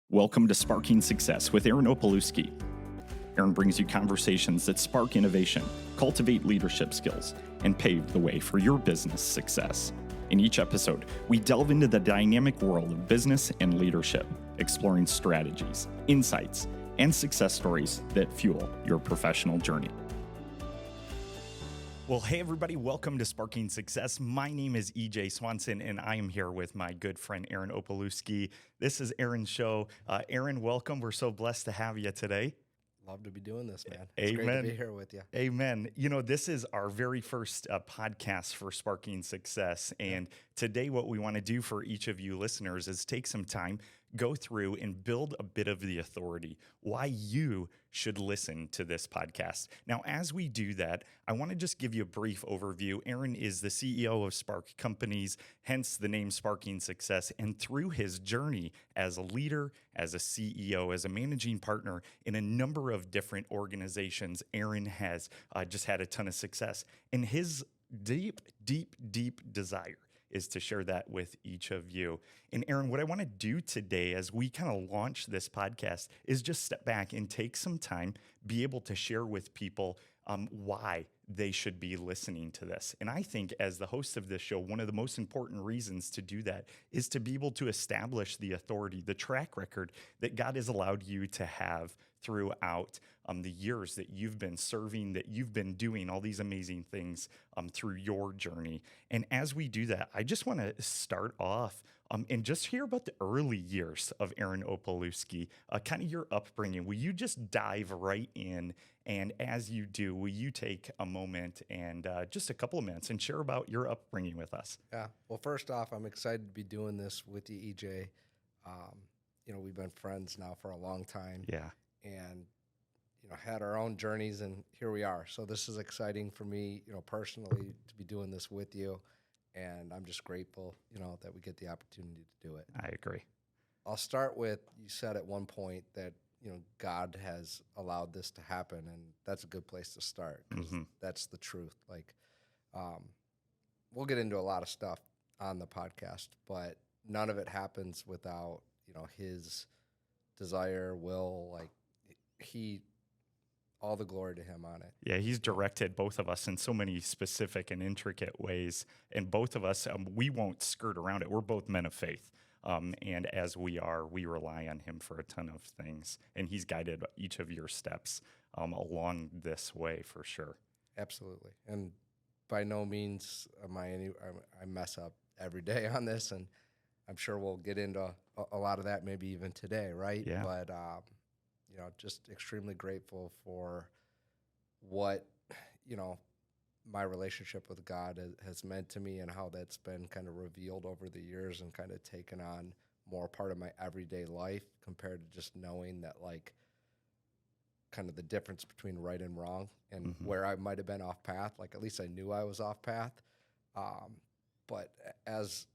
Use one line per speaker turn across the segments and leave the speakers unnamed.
Welcome to Sparking Success with Aaron Opalewski. Aaron brings you conversations that spark innovation, cultivate leadership skills, and pave the way for your business success. In each episode, we delve into the dynamic world of business and leadership, exploring strategies, insights, and success stories that fuel your professional journey. Well, hey everybody, welcome to Sparking Success. My name is EJ Swanson, and I am here with my good friend Aaron Opalewski. This is Aaron's show. Aaron, welcome. We're so blessed to have you today.
Love to be doing this, man.
It's
great to be here with you.
Amen. You know, this is our very first podcast for Sparking Success. And today what we want to do for each of you listeners is take some time, go through and build a bit of the authority, why you should listen to this podcast. Now, as we do that, I want to just give you a brief overview. Aaron is the CEO of Spark Companies, hence the name Sparking Success. And through his journey as a leader, as a CEO, as a managing partner in a number of different organizations, Aaron has just had a ton of success. And his deep desire is to share that with each of you. And Aaron, what I want to do today as we kind of launch this podcast is just step back and take some time, be able to share with people why they should be listening to this. And I think as the host of this show, one of the most important reasons to do that is to be able to establish the authority, the track record that God has allowed you to have throughout the years that you've been serving, that you've been doing all these amazing things through your journey. And as we do that, I just want to start off and just hear about the early years of Aaron Opalewski, kind of your upbringing. Will you just dive right in? And as you do, will you take a moment and just a couple of minutes and share about your upbringing with us?
Yeah. Well, first off, I'm excited to be doing this with you, EJ. We've been friends now for a long time.
Yeah.
And, had our own journeys, and here we are. So this is exciting for me, personally, to be doing this with you. And I'm just grateful, that we get the opportunity to do it.
I agree.
I'll start with, you said at one point that, God has allowed this to happen, and that's a good place to start, because that's the truth. Like, we'll get into a lot of stuff on the podcast, but none of it happens without, his desire, will, like, all the glory to him on it.
Yeah, he's directed both of us in so many specific and intricate ways. And both of us, we won't skirt around it. We're both men of faith. And as we are, we rely on him for a ton of things. And he's guided each of your steps along this way for sure.
Absolutely. And by no means I mess up every day on this. And I'm sure we'll get into a lot of that maybe even today, right?
Yeah.
But, just extremely grateful for what, my relationship with God has meant to me, and how that's been kind of revealed over the years and kind of taken on more part of my everyday life, compared to just knowing that, like, kind of the difference between right and wrong, and where I might have been off path. Like, at least I knew I was off path. But as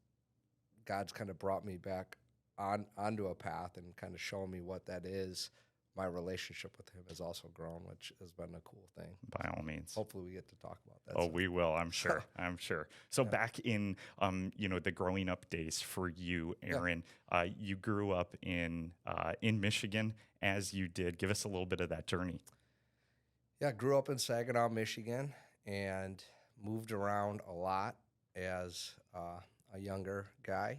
God's kind of brought me back onto a path and kind of shown me what that is, my relationship with him has also grown, which has been a cool thing.
By all means.
Hopefully we get to talk about that.
Oh, we will, I'm sure. I'm sure. So back in, the growing up days for you, Aaron, you grew up in Michigan, as you did. Give us a little bit of that journey.
Yeah, I grew up in Saginaw, Michigan, and moved around a lot as a younger guy.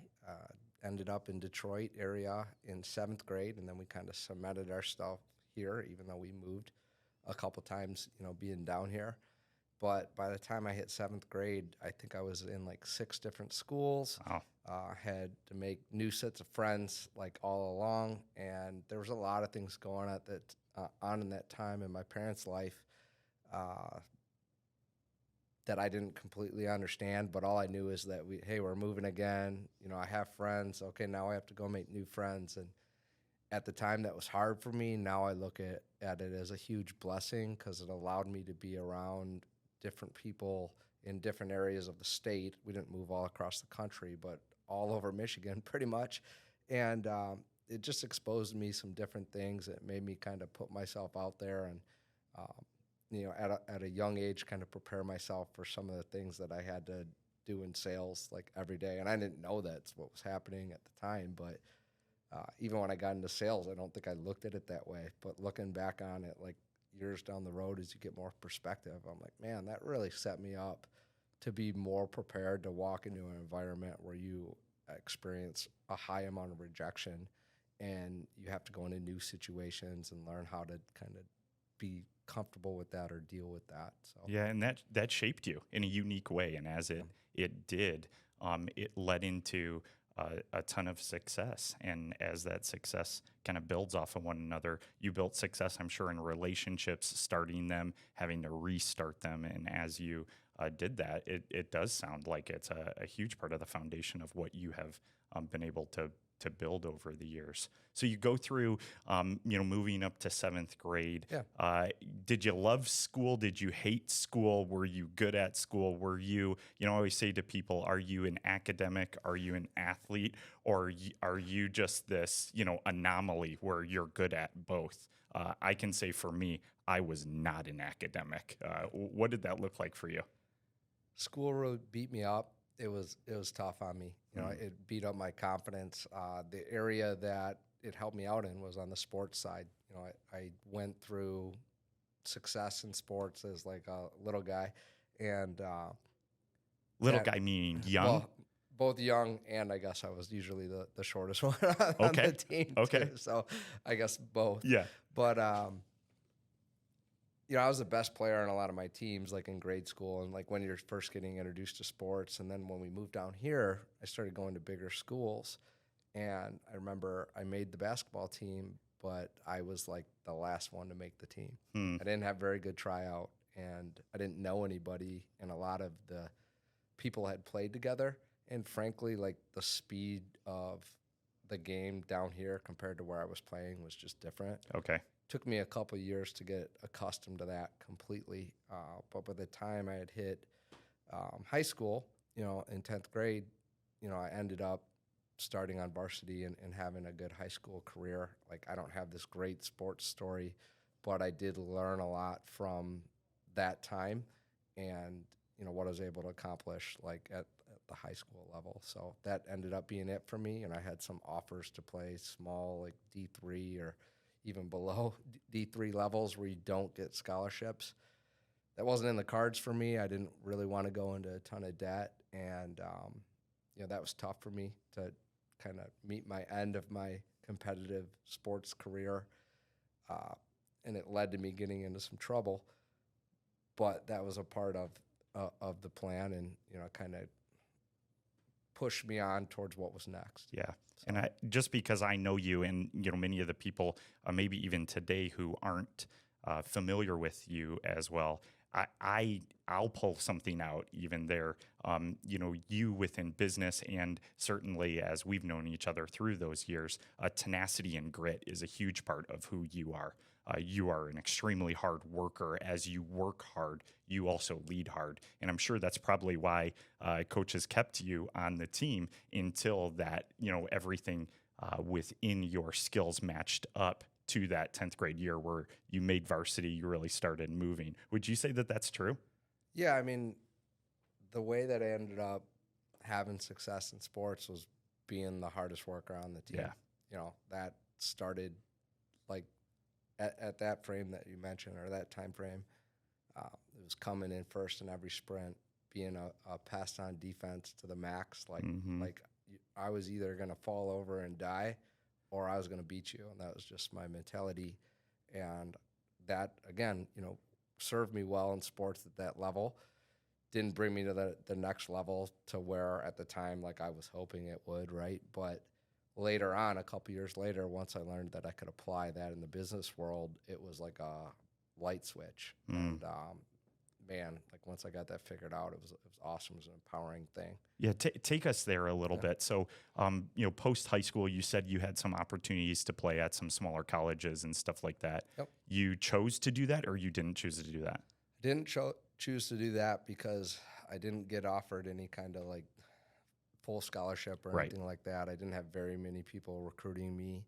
Ended up in Detroit area in 7th grade, and then we kind of cemented our stuff here, even though we moved a couple times, being down here. But by the time I hit 7th grade, I think I was in like 6 different schools.
Wow.
Had to make new sets of friends like all along, and there was a lot of things going on in that time in my parents' life that I didn't completely understand, but all I knew is that we're moving again. I have friends. Okay, now I have to go make new friends. And at the time, that was hard for me. Now I look at it as a huge blessing, because it allowed me to be around different people in different areas of the state. We didn't move all across the country, but all over Michigan pretty much. And it just exposed me some different things. It made me kind of put myself out there, and at a young age, kind of prepare myself for some of the things that I had to do in sales like every day. And I didn't know that's what was happening at the time, but Even when I got into sales, I don't think I looked at it that way. But looking back on it, like years down the road, as you get more perspective, I'm like, man, that really set me up to be more prepared to walk into an environment where you experience a high amount of rejection and you have to go into new situations and learn how to kind of be comfortable with that or deal with that. So
Yeah, and that shaped you in a unique way, and as it did, it led into a ton of success. And as that success kind of builds off of one another, you built success, I'm sure, in relationships, starting them, having to restart them, and as you did that, it does sound like it's a huge part of the foundation of what you have been able to build over the years. So you go through, moving up to 7th grade.
yeah.
Did you love school? Did you hate school? Were you good at school? Were you, I always say to people, are you an academic? Are you an athlete? Or are you just this, anomaly where you're good at both? I can say for me, I was not an academic. What did that look like for you?
School really beat me up. It was tough on me. It beat up my confidence. The area that it helped me out in was on the sports side. I went through success in sports as like a little guy, and
Little guy meaning young?
well, both young and I guess I was usually the shortest one on
Okay.
the team.
Okay.
Too, so I guess both.
Yeah.
But I was the best player on a lot of my teams, like in grade school, and like when you're first getting introduced to sports. And then when we moved down here, I started going to bigger schools. And I remember I made the basketball team, but I was like the last one to make the team. I didn't have very good tryout, and I didn't know anybody. And a lot of the people had played together. And frankly, like the speed of the game down here compared to where I was playing was just different.
Okay.
Took me a couple of years to get accustomed to that completely. But by the time I had hit high school, in 10th grade, I ended up starting on varsity and having a good high school career. Like, I don't have this great sports story, but I did learn a lot from that time and, what I was able to accomplish, like, at the high school level. So that ended up being it for me, and I had some offers to play small, like D3 or even below D3 levels where you don't get scholarships. That wasn't in the cards for me. I didn't really want to go into a ton of debt, and that was tough for me to kind of meet my end of my competitive sports career, and it led to me getting into some trouble. But that was a part of the plan, and kind of pushed me on towards what was next.
Yeah. So. And just because I know you and, many of the people, maybe even today, who aren't familiar with you as well, I'll pull something out even there. You within business, and certainly as we've known each other through those years, tenacity and grit is a huge part of who you are. You are an extremely hard worker. As you work hard, you also lead hard. And I'm sure that's probably why coach has kept you on the team until that, everything within your skills matched up to that 10th grade year where you made varsity, you really started moving. Would you say that that's true?
Yeah, I mean, the way that I ended up having success in sports was being the hardest worker on the team.
Yeah.
That started like at that frame that you mentioned, or that time frame. It was coming in first in every sprint, being a passed on defense to the max. Like I was either going to fall over and die, or I was going to beat you, and that was just my mentality. And that, again, served me well in sports at that level. Didn't bring me to the next level to where at the time, like I was hoping it would, right? But later on, a couple years later, once I learned that I could apply that in the business world, it was like a light switch. And man, like once I got that figured out, it was awesome. It was an empowering thing.
Yeah, take us there a little bit. So, post high school, you said you had some opportunities to play at some smaller colleges and stuff like that.
Yep.
You chose to do that, or you didn't choose to do that?
I didn't choose to do that because I didn't get offered any kind of like full scholarship or anything like that. I didn't have very many people recruiting me.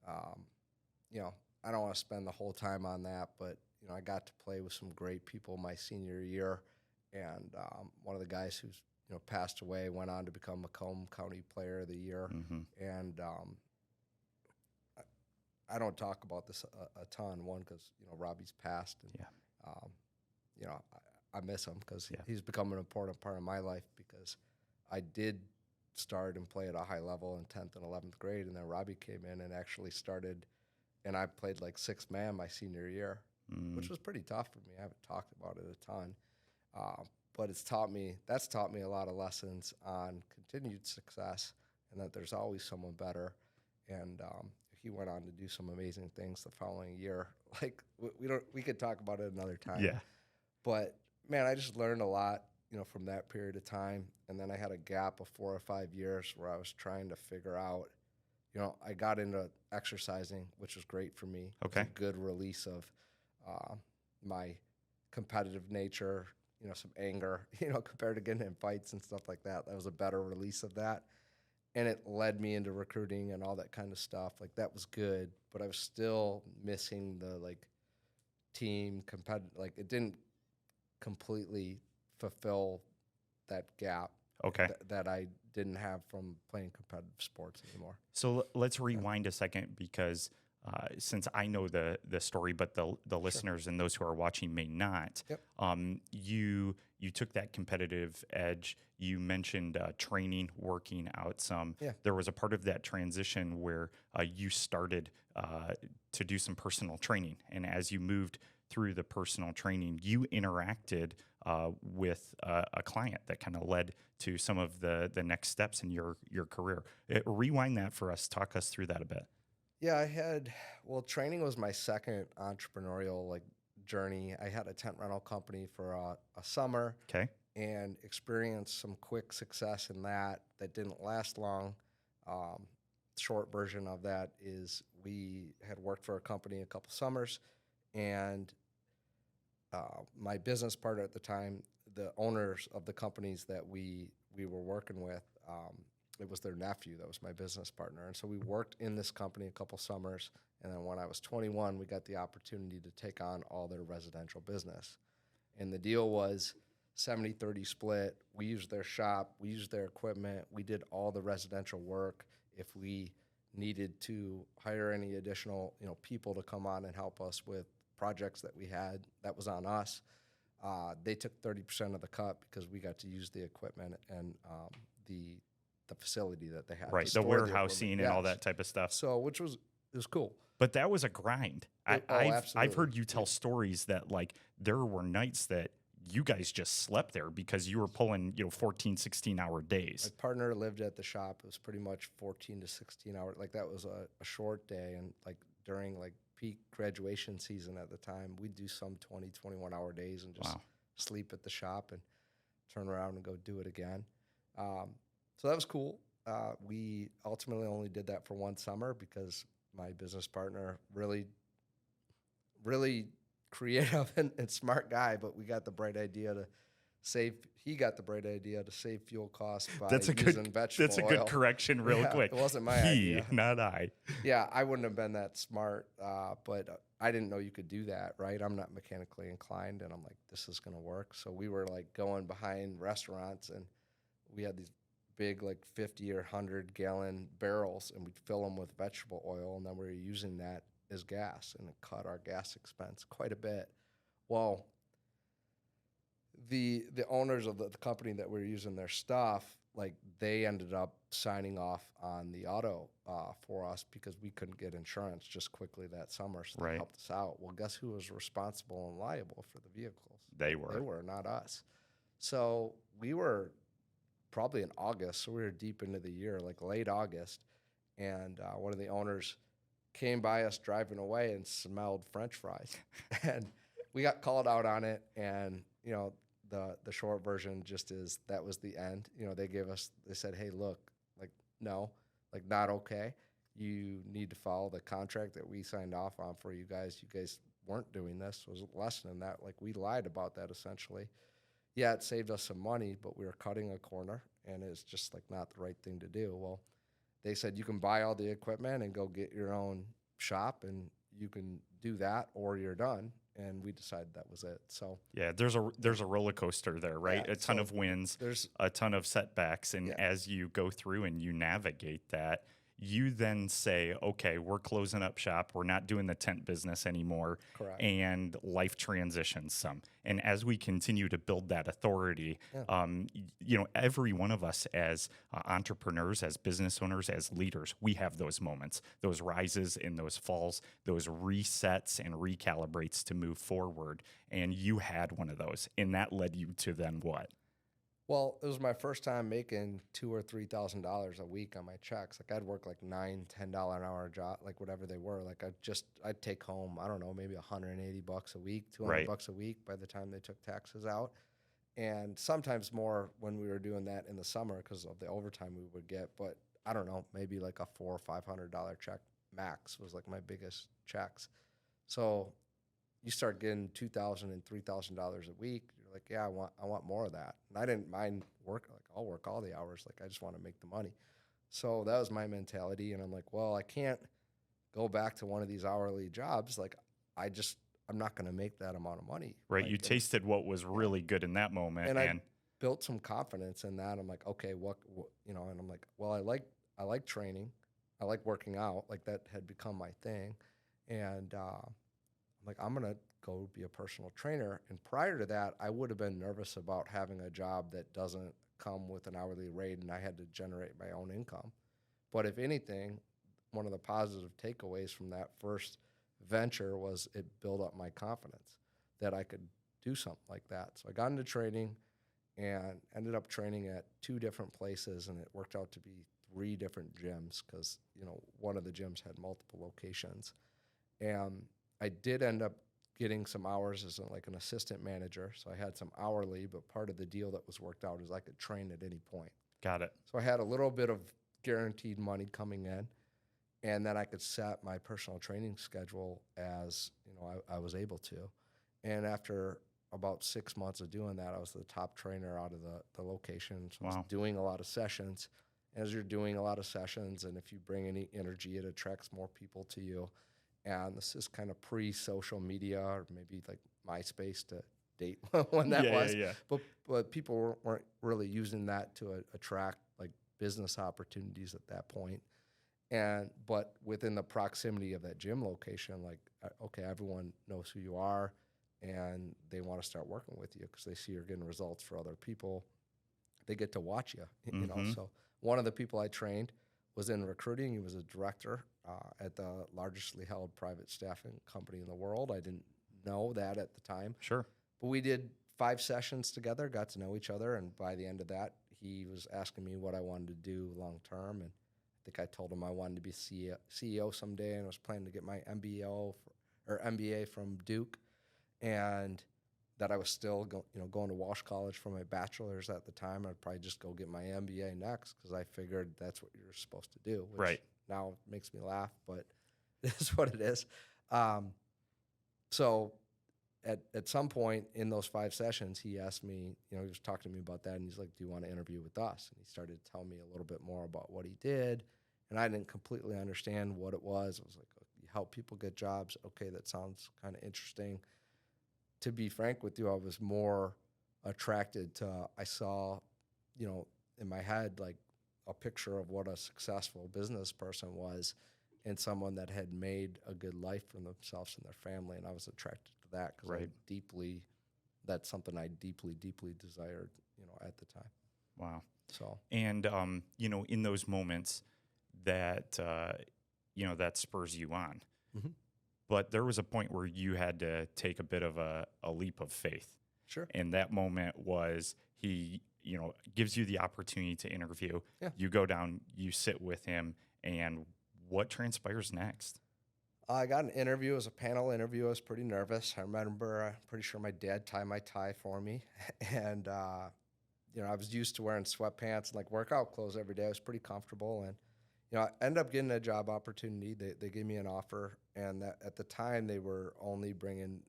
I don't want to spend the whole time on that, but I got to play with some great people my senior year, and one of the guys who's passed away went on to become Macomb County Player of the Year, and I don't talk about this a ton. One, because Robbie's passed, and
Yeah.
you know I miss him because
Yeah.
he's become an important part of my life, because I did start and play at a high level in 10th and 11th grade, and then Robbie came in and actually started, and I played like sixth man my senior year, which was pretty tough for me. I haven't talked about it a ton, but that's taught me a lot of lessons on continued success, and that there's always someone better. And he went on to do some amazing things the following year. Like we could talk about it another time.
Yeah.
But man, I just learned a lot, from that period of time. And then I had a gap of 4 or 5 years where I was trying to figure out, I got into exercising, which was great for me.
Okay.
It's a good release of my competitive nature, some anger, compared to getting in fights and stuff like that. That was a better release of that. And it led me into recruiting and all that kind of stuff. Like, that was good, but I was still missing the team competitive. Like, it didn't completely fulfill that gap.
Okay.
That I didn't have from playing competitive sports anymore.
So let's rewind a second, because since I know the story, but the listeners and those who are watching may not.
Yep.
You took that competitive edge. You mentioned training, working out some.
Yeah.
There was a part of that transition where you started to do some personal training, and as you moved through the personal training, you interacted with a client that kind of led to some of the next steps in your career. Rewind that for us. Talk us through that a bit.
Yeah, training was my second entrepreneurial journey. I had a tent rental company for a summer.
Okay.
And experienced some quick success in that didn't last long. Short version of that is we had worked for a company a couple summers, and my business partner at the time, the owners of the companies that we were working with, it was their nephew that was my business partner. And so we worked in this company a couple summers. And then when I was 21, we got the opportunity to take on all their residential business. And the deal was 70-30 split. We used their shop, we used their equipment, we did all the residential work. If we needed to hire any additional, people to come on and help us with projects that we had, that was on us. They took 30% of the cut because we got to use the equipment and the facility that they had.
Right, the warehousing and all that type of stuff.
So, it was cool.
But that was a grind. I've heard you tell
Yeah.
stories that there were nights that you guys just slept there because you were pulling 14, 16-hour days.
My partner lived at the shop. It was pretty much 14 to 16 hours. That was a short day. And during peak graduation season at the time, we'd do some 20, 21-hour days and just sleep at the shop and turn around and go do it again. So that was cool. We ultimately only did that for one summer because my business partner, really, really creative and smart guy, but we got the bright idea to save. He got the bright idea to save fuel costs by using vegetable
That's a good
oil.
correction, real quick.
It wasn't my idea.
Not I.
Yeah, I wouldn't have been that smart, but I didn't know you could do that, right? I'm not mechanically inclined, and I'm like, this is going to work. So we were going behind restaurants, and we had these big 50 or 100-gallon barrels, and we'd fill them with vegetable oil, and then we were using that as gas, and it cut our gas expense quite a bit. Well, the owners of the company that we were using their stuff, they ended up signing off on the auto for us because we couldn't get insurance just quickly that summer, so they helped us out. Well, guess who was responsible and liable for the vehicles?
They were.
They were, not us. So we were probably in August, so we were deep into the year, late August, and one of the owners came by us driving away and smelled French fries. And we got called out on it, and, the short version just is that was the end. They said, hey, look, no, not okay. You need to follow the contract that we signed off on for you guys. You guys weren't doing this. It was less than that. We lied about that, essentially. Yeah, it saved us some money, but we were cutting a corner, and it's just not the right thing to do. Well, they said you can buy all the equipment and go get your own shop, and you can do that or you're done. And we decided that was it. So
yeah, there's a roller coaster there, right?
Yeah,
a ton of wins, there's a ton of setbacks, and as you go through and you navigate that, you then say, okay, we're closing up shop. We're not doing the tent business anymore.
Correct.
And life transitions some. And as we continue to build that authority,
Yeah.
Every one of us as entrepreneurs, as business owners, as leaders, we have those moments, those rises and those falls, those resets and recalibrates to move forward. And you had one of those. And that led you to then what?
Well, it was my first time making $2,000 or $3,000 a week on my checks. Like I'd work like $9, $10 an hour job, like whatever they were. Like I'd take home, I don't know, maybe $180 a week,
Right.
$200 a week by the time they took taxes out. And sometimes more when we were doing that in the summer because of the overtime we would get. But I don't know, maybe like a $400 or $500 check max was like my biggest checks. So you start getting $2,000 and $3,000 a week. You're like, yeah, I want more of that. And I didn't mind work. Like I'll work all the hours. Like I just want to make the money. So that was my mentality. And I'm like, well, I can't go back to one of these hourly jobs. Like I'm not going to make that amount of money.
Right.
Like,
You tasted what was really good in that moment.
and I built some confidence in that. I'm like, okay, what, and I'm like, well, I like training. I like working out. Like that had become my thing. And, I'm like, I'm going to go be a personal trainer. And prior to that, I would have been nervous about having a job that doesn't come with an hourly rate and I had to generate my own income. But if anything, one of the positive takeaways from that first venture was it built up my confidence that I could do something like that. So I got into training and ended up training at 2 different places, and it worked out to be 3 different gyms because, one of the gyms had multiple locations. And I did end up getting some hours as like an assistant manager. So I had some hourly, but part of the deal that was worked out is I could train at any point.
Got it.
So I had a little bit of guaranteed money coming in, and then I could set my personal training schedule as, I was able to. And after about 6 months of doing that, I was the top trainer out of the location. So I was doing a lot of sessions. As you're doing a lot of sessions, and if you bring any energy, it attracts more people to you. And this is kind of pre-social media, or maybe like MySpace to date when that was.
Yeah.
But people weren't really using that to attract like business opportunities at that point. But within the proximity of that gym location, like, okay, everyone knows who you are, and they want to start working with you because they see you're getting results for other people. They get to watch you, So one of the people I trained was in recruiting. He was a director at the largely held private staffing company in the world. I didn't know that at the time.
Sure.
But we did 5 sessions together, got to know each other, and by the end of that, he was asking me what I wanted to do long term, and I think I told him I wanted to be CEO someday, and I was planning to get my MBA from Duke, and that I was still going to Walsh College for my bachelor's at the time. I'd probably just go get my MBA next because I figured that's what you're supposed to do. Which
right.
Now makes me laugh, but it is what it is. So at some point in those 5 sessions, he asked me, he was talking to me about that, and he's like, do you want to interview with us? And he started telling me a little bit more about what he did, and I didn't completely understand what it was. I was like, you help people get jobs? Okay, that sounds kind of interesting. To be frank with you, I was more attracted to, I saw, in my head, like a picture of what a successful business person was and someone that had made a good life for themselves and their family. And I was attracted to that because that's something I deeply, deeply desired, at the time.
Wow.
So,
and, in those moments that, that spurs you on.
Mm-hmm.
But there was a point where you had to take a bit of a leap of faith.
Sure.
And that moment was he, gives you the opportunity to interview.
Yeah.
You go down, you sit with him, and what transpires next?
I got an interview. It was a panel interview. I was pretty nervous. I remember, I'm pretty sure my dad tied my tie for me. And, I was used to wearing sweatpants and like workout clothes every day. I was pretty comfortable. And, I ended up getting a job opportunity. They gave me an offer, and at the time they were only bringing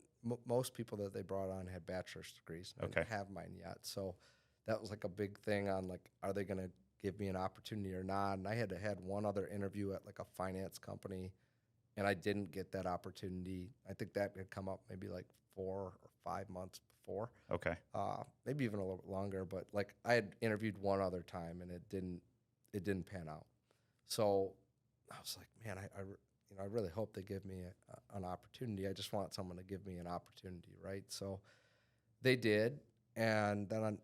most people that they brought on had bachelor's degrees. I didn't have mine yet, so that was like a big thing on like, are they going to give me an opportunity or not? And I had one other interview at like a finance company, and I didn't get that opportunity. I think that had come up maybe like 4 or 5 months before.
Okay.
Maybe even a little bit longer, but like I had interviewed one other time, and it didn't pan out. So I was like, man, I really hope they give me an opportunity. I just want someone to give me an opportunity, right? So they did, and then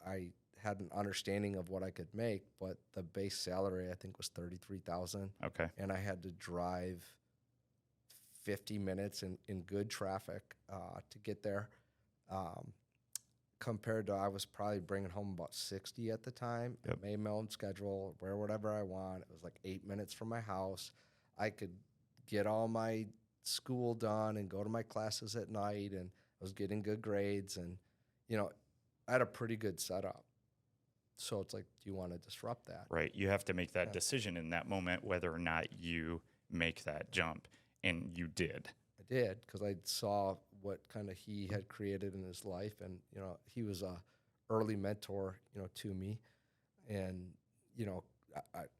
I had an understanding of what I could make, but the base salary I think was 33,000,
Okay.
and I had to drive 50 minutes in good traffic to get there. Um, Compared to I was probably bringing home about 60 at the time.
Yep.
I made my own schedule, wear whatever I want. It was like 8 minutes from my house. I could get all my school done and go to my classes at night, and I was getting good grades, and I had a pretty good setup. So it's like, do you want to disrupt that?
Right. You have to make that
Yeah.
decision in that moment whether or not you make that jump. And you did.
I did, because I saw what kind of he had created in his life, and he was a early mentor, to me, and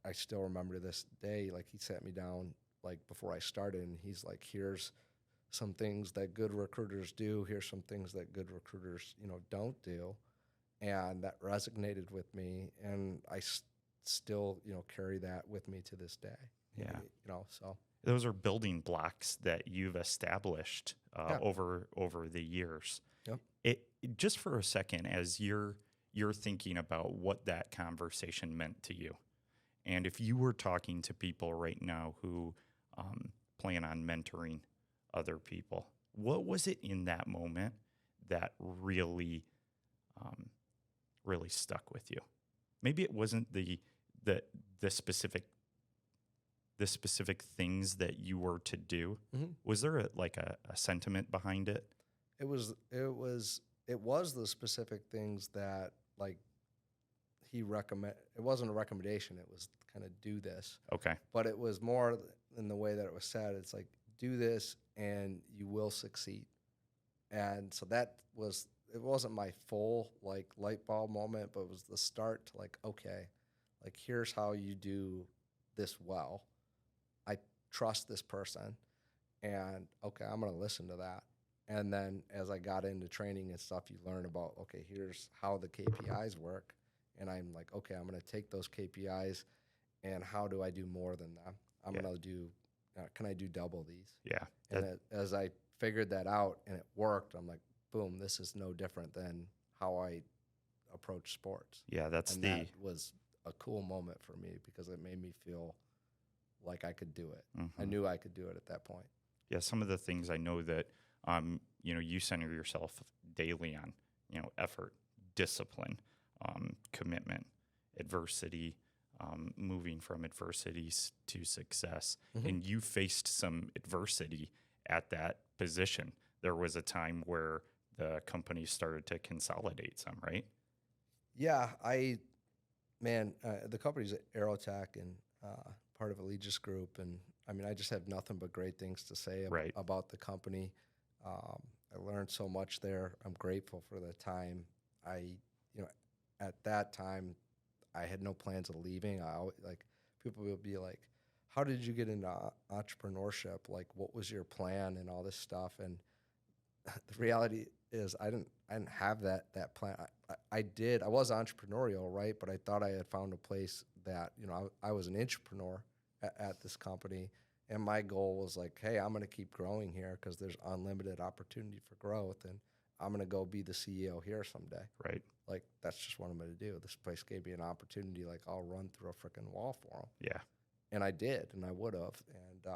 I still remember to this day, like he sat me down like before I started, and he's like, "Here's some things that good recruiters do. Here's some things that good recruiters, don't do," and that resonated with me, and I still, carry that with me to this day.
Yeah.
So
Those are building blocks that you've established
yeah,
over the years.
yep,
Just for a second, as you're thinking about what that conversation meant to you, and if you were talking to people right now who plan on mentoring other people, what was it in that moment that really stuck with you? Maybe it wasn't the specific things that you were to do.
hmm
Was there a sentiment behind it?
it was the specific things that, like, he recommend. It wasn't a recommendation. It was kind of do this,
Okay.
but it was more in the way that it was said. It's like, do this and you will succeed. And so it wasn't my full like light bulb moment, but it was the start to, like, okay, like, here's how you do this well. I trust this person, and okay, I'm going to listen to that. And then as I got into training and stuff, you learn about, okay, here's how the KPIs work. And I'm like, okay, I'm going to take those KPIs, and how do I do more than them? I'm
Yeah.
going to do, can I do double these?
Yeah.
And as I figured that out and it worked, I'm like, boom, this is no different than how I approach sports.
Yeah, that's
And
the
that was a cool moment for me, because it made me feel like I could do it. I
mhm.
knew I could do it at that point.
Yeah, some of the things I know that you center yourself daily on, effort, discipline, commitment, adversity, moving from to success.
Mhm.
And you faced some adversity at that position. There was a time where the company started to consolidate some, right?
Yeah, the company's Aerotech, and part of Allegis Group, and I mean, I just have nothing but great things to say
Right.
about the company. I learned so much there. I'm grateful for the time. You know, at that time, I had no plans of leaving. Like, people would be like, "How did you get into entrepreneurship? Like, what was your plan and all this stuff?" And the reality is, I didn't have that plan. I did. I was entrepreneurial, right? But I thought I had found a place that, I was an entrepreneur at this company, and my goal was like, hey, I'm going to keep growing here because there's unlimited opportunity for growth, and I'm going to go be the CEO here someday.
Right.
Like, that's just what I'm going to do. This place gave me an opportunity. Like, I'll run through a freaking wall for them.
Yeah.
And I did, and I would have. And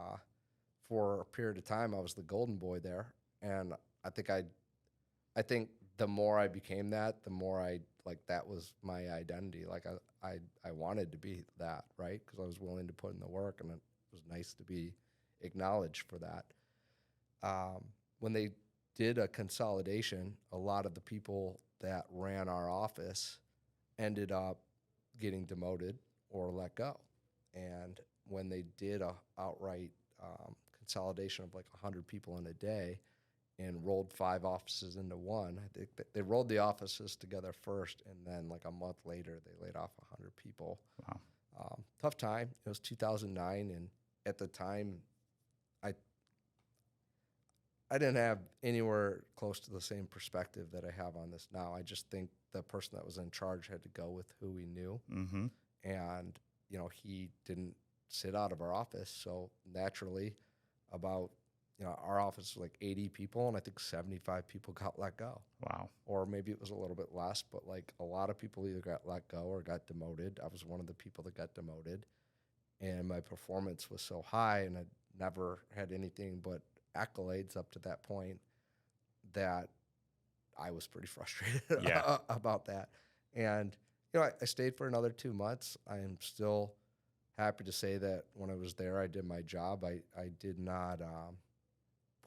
for a period of time, I was the golden boy there. And I think the more I became that, the more that was my identity. Like, I wanted to be that, right? Because I was willing to put in the work, and it was nice to be acknowledged for that. When they did a consolidation, a lot of the people that ran our office ended up getting demoted or let go. And when they did a outright consolidation of like 100 people in a day and rolled 5 offices into one, I think they rolled the offices together first, and then like a month later, they laid off 100 people.
Wow.
Tough time. It was 2009, and at the time, I didn't have anywhere close to the same perspective that I have on this now. I just think the person that was in charge had to go with who he knew,
Mm-hmm.
and he didn't sit out of our office. So naturally, about, our office was like 80 people, and I think 75 people got let go.
Wow.
Or maybe it was a little bit less, but like a lot of people either got let go or got demoted. I was one of the people that got demoted, and my performance was so high, and I'd never had anything but accolades up to that point, that I was pretty frustrated
Yeah.
about that. And, I stayed for another 2 months. I am still happy to say that when I was there, I did my job. I did not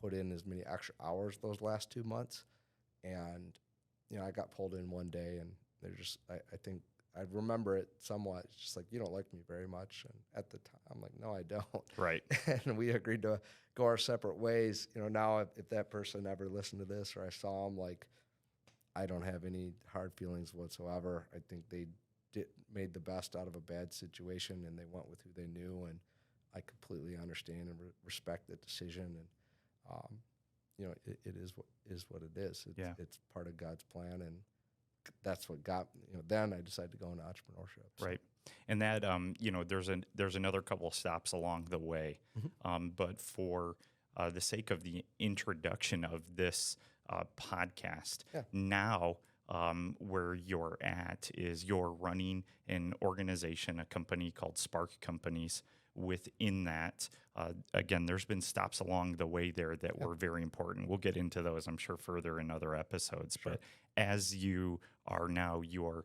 put in as many extra hours those last 2 months. And, I got pulled in one day, and they're just, I think I remember it somewhat. It's just like, you don't like me very much. And at the time, I'm like, no, I don't.
Right.
And we agreed to go our separate ways. Now if that person ever listened to this or I saw him, like, I don't have any hard feelings whatsoever. I think they made the best out of a bad situation, and they went with who they knew. And I completely understand and respect the decision. And, it is what it is. It's part of God's plan. And that's what got, then I decided to go into entrepreneurship. So.
Right. And that, there's another couple of stops along the way. But for the sake of the introduction of this podcast, now where you're at is you're running an organization, a company called Spark Companies. Within that, again, there's been stops along the way there that were very important. We'll get into those, I'm sure, further in other episodes.
Sure.
But as you are now, you're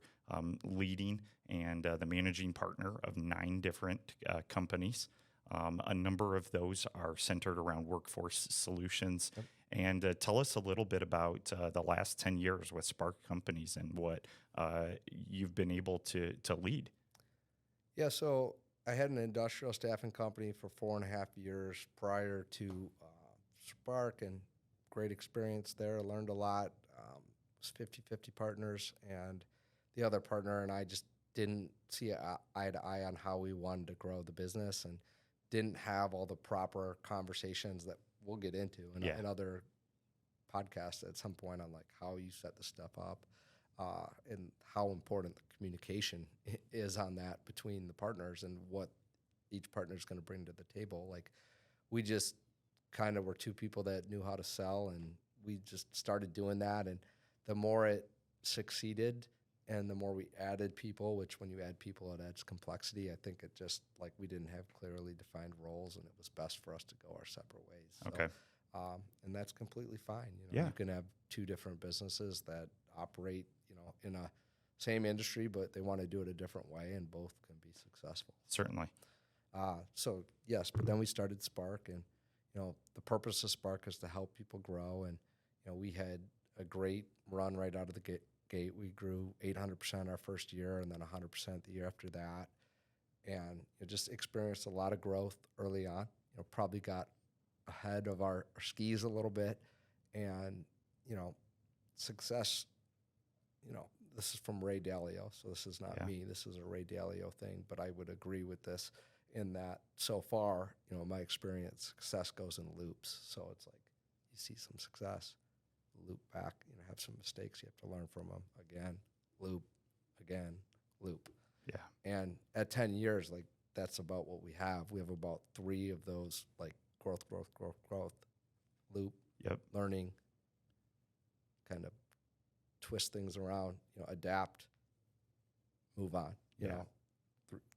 leading and the managing partner of 9 different companies. A number of those are centered around workforce solutions.
Yep.
And tell us a little bit about the last 10 years with Spark Companies and what you've been able to lead.
Yeah, so I had an industrial staffing company for 4.5 years prior to Spark, and great experience there. I learned a lot. It was 50-50 partners, and the other partner and I just didn't see eye to eye on how we wanted to grow the business, and didn't have all the proper conversations that we'll get into in other podcasts at some point on like how you set this stuff up and how important the communication is on that between the partners and what each partner is going to bring to the table. Like, we just kind of were two people that knew how to sell, and we just started doing that. And the more it succeeded and the more we added people, which when you add people, it adds complexity. I think it just, like, we didn't have clearly defined roles, and it was best for us to go our separate ways.
Okay.
And that's completely fine.
You
can have two different businesses that operate, in a same industry, but they want to do it a different way, and both can be successful.
Certainly.
So yes, but then we started Spark, and, the purpose of Spark is to help people grow. And, we had a great run right out of the gate. We grew 800% our first year, and then 100% the year after that. And just experienced a lot of growth early on, probably got ahead of our skis a little bit. And, success, this is from Ray Dalio, so this is not me. This is a Ray Dalio thing, but I would agree with this in that so far, my experience, success goes in loops. So it's like you see some success, loop back, have some mistakes, you have to learn from them again, loop, again, loop.
Yeah.
And at 10 years, like, that's about what we have. We have about 3 of those, like, growth, loop, learning, kind of twist things around, adapt, move on, you know,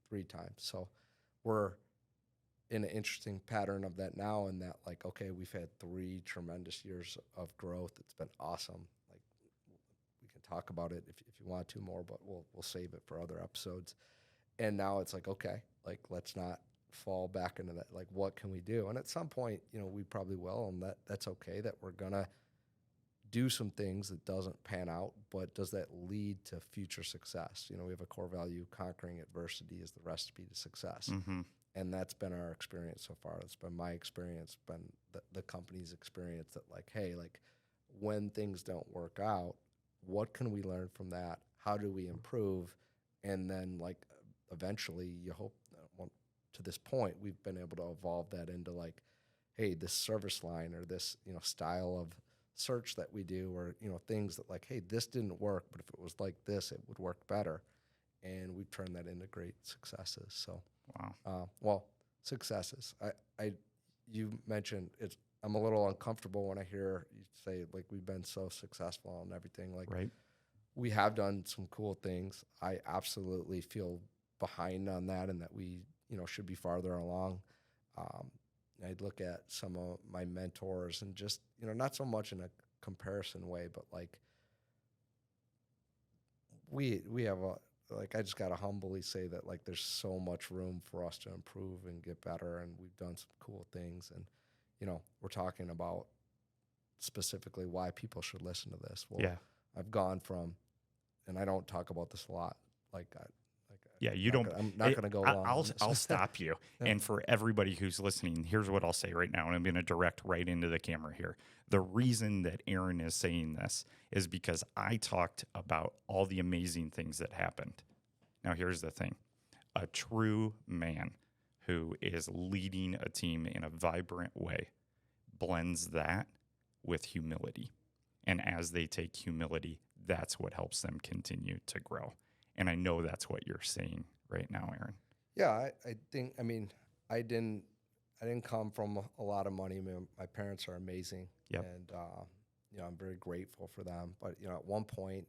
3 times. So we're in an interesting pattern of that now, in that, like, okay, we've had 3 tremendous years of growth. It's been awesome. Like, we can talk about it if you want to more, but we'll save it for other episodes. And now it's like, okay, like, let's not fall back into that. Like, what can we do? And at some point, we probably will, and that's okay, that we're gonna do some things that doesn't pan out, but does that lead to future success? We have a core value: conquering adversity is the recipe to success.
Mm-hmm.
And that's been our experience so far. It's been my experience, been the company's experience, that, like, hey, like, when things don't work out, what can we learn from that? How do we improve? And then, like, eventually, you hope, to this point, we've been able to evolve that into, like, hey, this service line or this, style of search that we do, or, things that, like, hey, this didn't work, but if it was like this, it would work better. And we've turned that into great successes. So,
wow.
Well, successes. You mentioned it's. I'm a little uncomfortable when I hear you say like we've been so successful and everything. Like
Right.
we have done some cool things. I absolutely feel behind on that, and that we should be farther along. Um, I'd look at some of my mentors and just not so much in a comparison way, but like we have a like I just gotta humbly say that like there's so much room for us to improve and get better, and we've done some cool things, and we're talking about specifically why people should listen to this. Well,
Yeah.
I've gone from, and I don't talk about this a lot.
Yeah, you don't.
I'm not going to go long on this.
I'll stop you.
Yeah.
And for everybody who's listening, here's what I'll say right now, and I'm going to direct right into the camera here. The reason that Aaron is saying this is because I talked about all the amazing things that happened. Now, here's the thing: a true man who is leading a team in a vibrant way blends that with humility, and as they take humility, that's what helps them continue to grow. And I know that's what you're saying right now, Aaron.
Yeah, I think. I mean, I didn't come from a lot of money. I mean, my parents are amazing,
Yep.
and I'm very grateful for them. But at one point,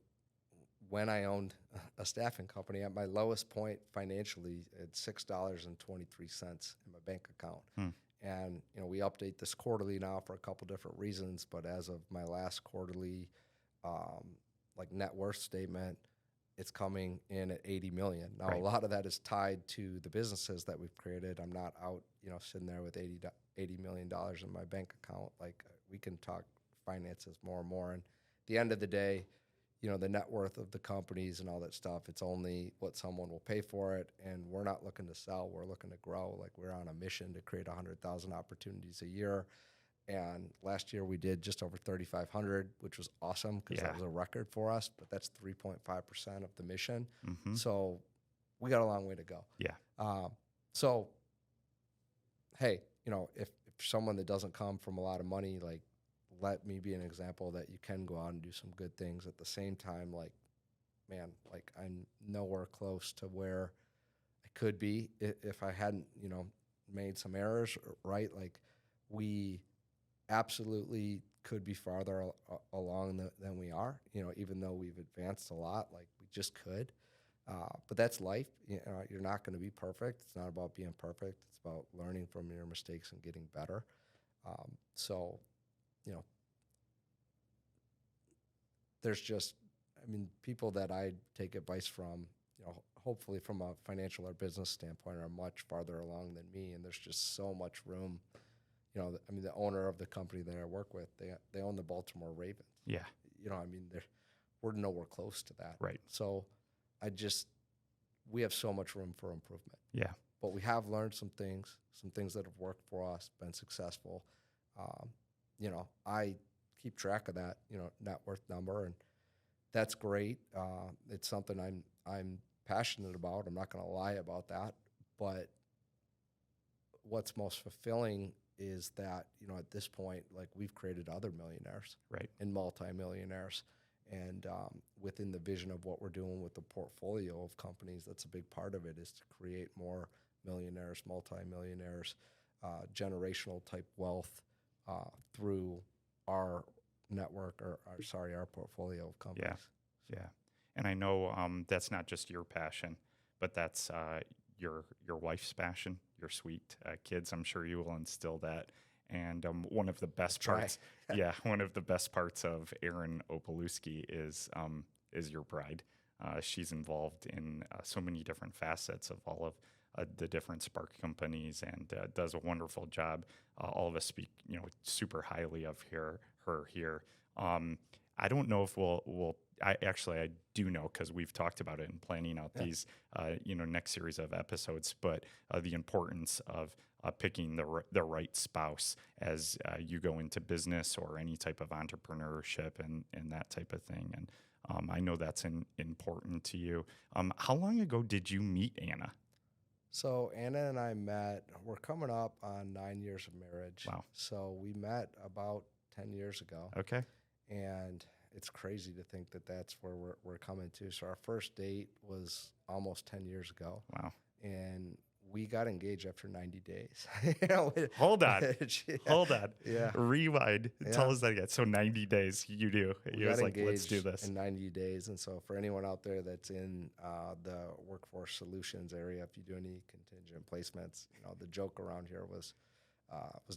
when I owned a staffing company, at my lowest point financially, it's $6.23 in my bank account. And we update this quarterly now for a couple different reasons. But as of my last quarterly, like net worth statement, it's coming in at 80 million. Now,
Right.
a lot of that is tied to the businesses that we've created. I'm not out, sitting there with $80 million in my bank account. Like we can talk finances more and more. And at the end of the day, the net worth of the companies and all that stuff, it's only what someone will pay for it. And we're not looking to sell. We're looking to grow. Like we're on a mission to create 100,000 opportunities a year. And last year we did just over 3,500, which was awesome because that was a record for us. But that's 3.5% of the mission.
Mm-hmm.
So we got a long way to go.
Yeah.
So, hey, if someone that doesn't come from a lot of money, like let me be an example that you can go out and do some good things at the same time. Like, man, like I'm nowhere close to where I could be if I hadn't, made some errors, right? Like we absolutely could be farther along than we are, even though we've advanced a lot, like we just could. But that's life. You're not going to be perfect. It's not about being perfect. It's about learning from your mistakes and getting better. So, there's just, people that I take advice from, hopefully from a financial or business standpoint are much farther along than me. And there's just so much room. The owner of the company that I work with, they own the Baltimore Ravens.
Yeah.
We're nowhere close to that.
Right.
So we have so much room for improvement.
Yeah.
But we have learned some things that have worked for us, been successful. I keep track of that, net worth number, and that's great. It's something I'm passionate about. I'm not going to lie about that. But what's most fulfilling is that, at this point, like we've created other millionaires,
right,
and multimillionaires. And within the vision of what we're doing with the portfolio of companies, that's a big part of it, is to create more millionaires, multimillionaires, generational type wealth through our network our portfolio of companies.
Yeah. And I know that's not just your passion, but that's your wife's passion, your sweet kids. I'm sure you will instill that. And one of the best parts, one of the best parts of Aaron Opalewski is your bride. She's involved in so many different facets of all of the different Spark companies, and does a wonderful job. All of us speak, super highly of her here. I don't know if I do know, because we've talked about it in planning out these, next series of episodes, but the importance of picking the right spouse as you go into business or any type of entrepreneurship and that type of thing. And I know that's important to you. How long ago did you meet Anna?
So Anna and I met, we're coming up on 9 years of marriage.
Wow.
So we met about 10 years ago.
Okay.
And it's crazy to think that that's where we're coming to. So our first date was almost 10 years ago.
Wow.
And we got engaged after 90 days. You know,
Hold on.
yeah,
Hold on.
yeah,
Rewind. Tell
yeah.
us that again. So 90 days you do.
We
It was
got
like, let's do
engaged
this.
in 90 days. And so for anyone out there that's in the workforce solutions area, if you do any contingent placements, you know, the joke around here was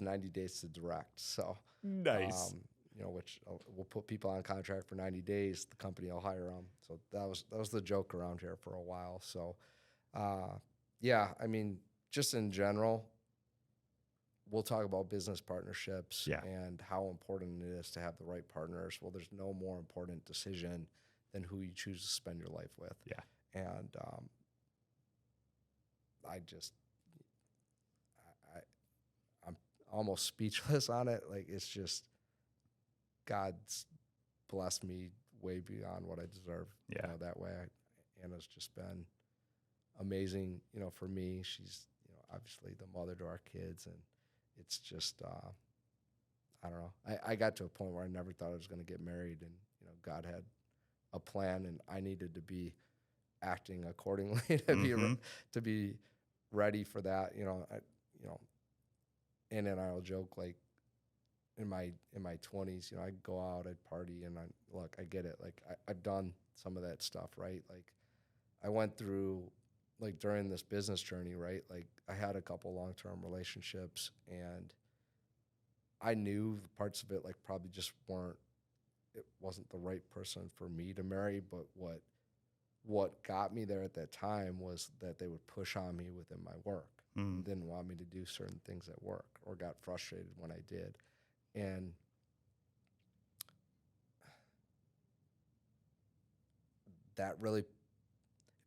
90 days to direct. So,
Nice.
you know, which we'll put people on contract for 90 days. The company will hire them. So that was the joke around here for a while. So, yeah, I mean, just in general, we'll talk about business partnerships
Yeah.
and how important it is to have the right partners. Well, there's no more important decision than who you choose to spend your life with.
Yeah.
And I'm almost speechless on it. Like, it's just, God's blessed me way beyond what I deserve.
Yeah.
You know, that way. Anna's just been amazing, you know, for me. She's, you know, obviously the mother to our kids, and it's just, I don't know. I got to a point where I never thought I was going to get married, and, you know, God had a plan, and I needed to be acting accordingly to be ready for that. You know, Anna and I will joke, like, in my 20s, you know, I'd go out, I'd party, and I get it. Like, I've done some of that stuff, right? Like, I went through, like, during this business journey, right? Like, I had a couple long-term relationships, and I knew the parts of it, like, probably just it wasn't the right person for me to marry. But what got me there at that time was that they would push on me within my work.
Mm.
Didn't want me to do certain things at work, or got frustrated when I did. And that really, if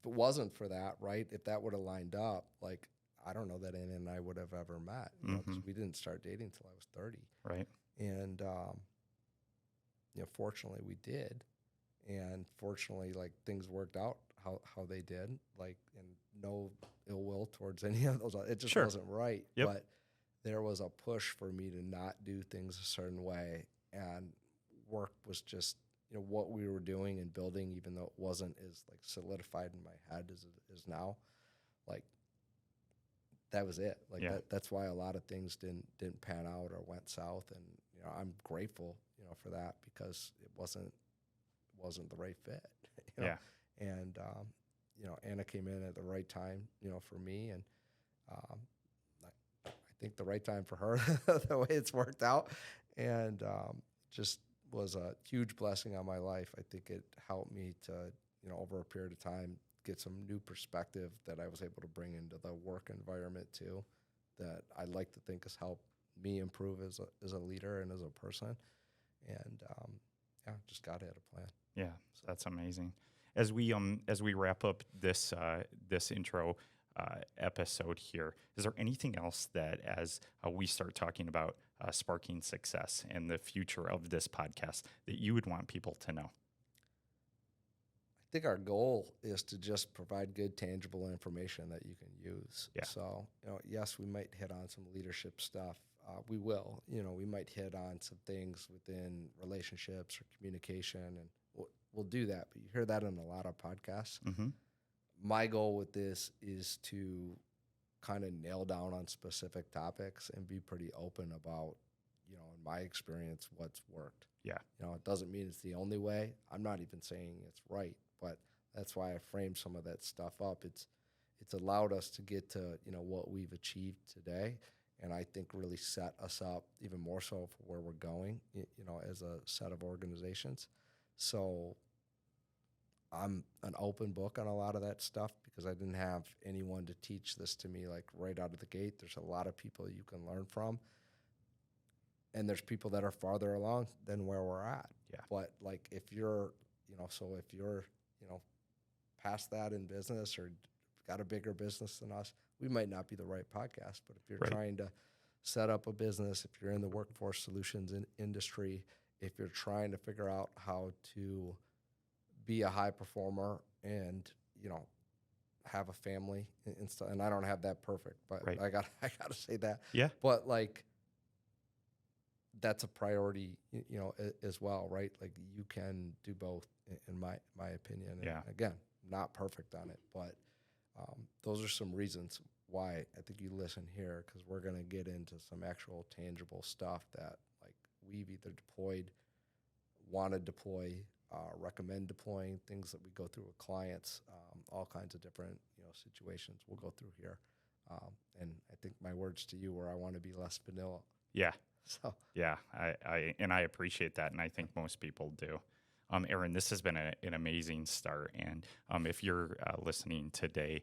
it wasn't for that, right, if that would have lined up, like, I don't know that Anna and I would have ever met, you know, 'cause we didn't start dating until I was 30.
Right.
And, you know, fortunately we did. And fortunately, like, things worked out how they did, like, and no ill will towards any of those. It just
Sure.
wasn't right.
Yep.
But there was a push for me to not do things a certain way. And work was just, you know, what we were doing and building, even though it wasn't as, like, solidified in my head as it is now. Like, that was it. Like,
Yeah.
that's why a lot of things didn't pan out or went south. And, you know, I'm grateful, you know, for that, because it wasn't the right fit. You know?
Yeah.
And, you know, Anna came in at the right time, you know, for me. And I think the right time for her, the way it's worked out. And just was a huge blessing on my life. I think it helped me to, you know, over a period of time, get some new perspective that I was able to bring into the work environment too, that I like to think has helped me improve as a leader and as a person. And yeah, just God had a plan.
Yeah, that's amazing. As we wrap up this intro episode here, is there anything else that, as we start talking about sparking success and the future of this podcast, that you would want people to know?
I think our goal is to just provide good, tangible information that you can use.
Yeah.
So, you know, yes, we might hit on some leadership stuff. We will, you know, we might hit on some things within relationships or communication, and we'll do that. But you hear that in a lot of podcasts.
Mm-hmm.
My goal with this is to kind of nail down on specific topics and be pretty open about, you know, in my experience, what's worked.
Yeah.
You know, it doesn't mean it's the only way. I'm not even saying it's right, but that's why I framed some of that stuff up. It's allowed us to get to, you know, what we've achieved today, and I think really set us up even more so for where we're going, you know, as a set of organizations. So I'm an open book on a lot of that stuff, because I didn't have anyone to teach this to me, like, right out of the gate. There's a lot of people you can learn from, and there's people that are farther along than where we're at.
Yeah.
But, like, if you're, you know, past that in business or got a bigger business than us, we might not be the right podcast. But if you're
Right.
trying to set up a business, if you're in the workforce solutions industry, if you're trying to figure out how to be a high performer and, you know, have a family and stuff, and I don't have that perfect, but
Right.
I gotta say that.
Yeah.
But, like, that's a priority, you know, as well, right? Like, you can do both, in my opinion. And
Yeah.
again, not perfect on it, but those are some reasons why I think you listen here, because we're going to get into some actual tangible stuff that like we've either deployed, want to deploy, recommend deploying, things that we go through with clients, all kinds of different situations we'll go through here. And I think my words to you were I want to be less vanilla.
Yeah.
So
Yeah, I appreciate that, and I think most people do. Aaron, this has been an amazing start, and if you're listening today,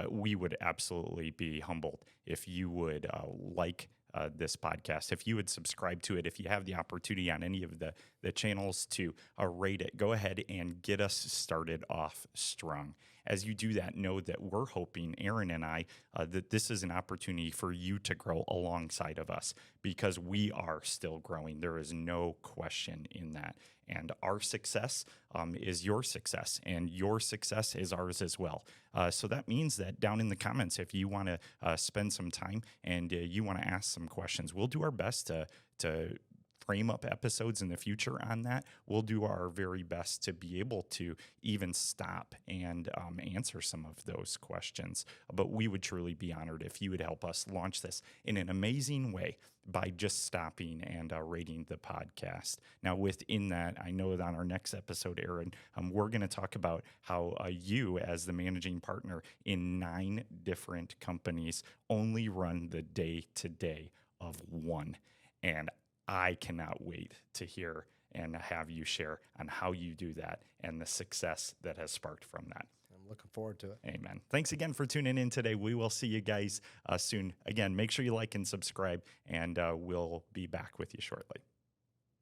we would absolutely be humbled if you would like this podcast, if you would subscribe to it, if you have the opportunity on any of the channels to rate it, go ahead and get us started off strong. As you do that, know that we're hoping, Aaron and I, that this is an opportunity for you to grow alongside of us because we are still growing. There is no question in that. And our success is your success, and your success is ours as well. So that means that down in the comments, if you want to spend some time and you want to ask some questions, we'll do our best to frame up episodes in the future on that. We'll do our very best to be able to even stop and answer some of those questions. But we would truly be honored if you would help us launch this in an amazing way by just stopping and rating the podcast. Now, within that, I know that on our next episode, Aaron, we're going to talk about how you, as the managing partner in 9 different companies, only run the day-to-day of one. And I cannot wait to hear and have you share on how you do that and the success that has sparked from that.
I'm looking forward to it.
Amen. Thanks again for tuning in today. We will see you guys soon. Again, make sure you like and subscribe, and we'll be back with you shortly.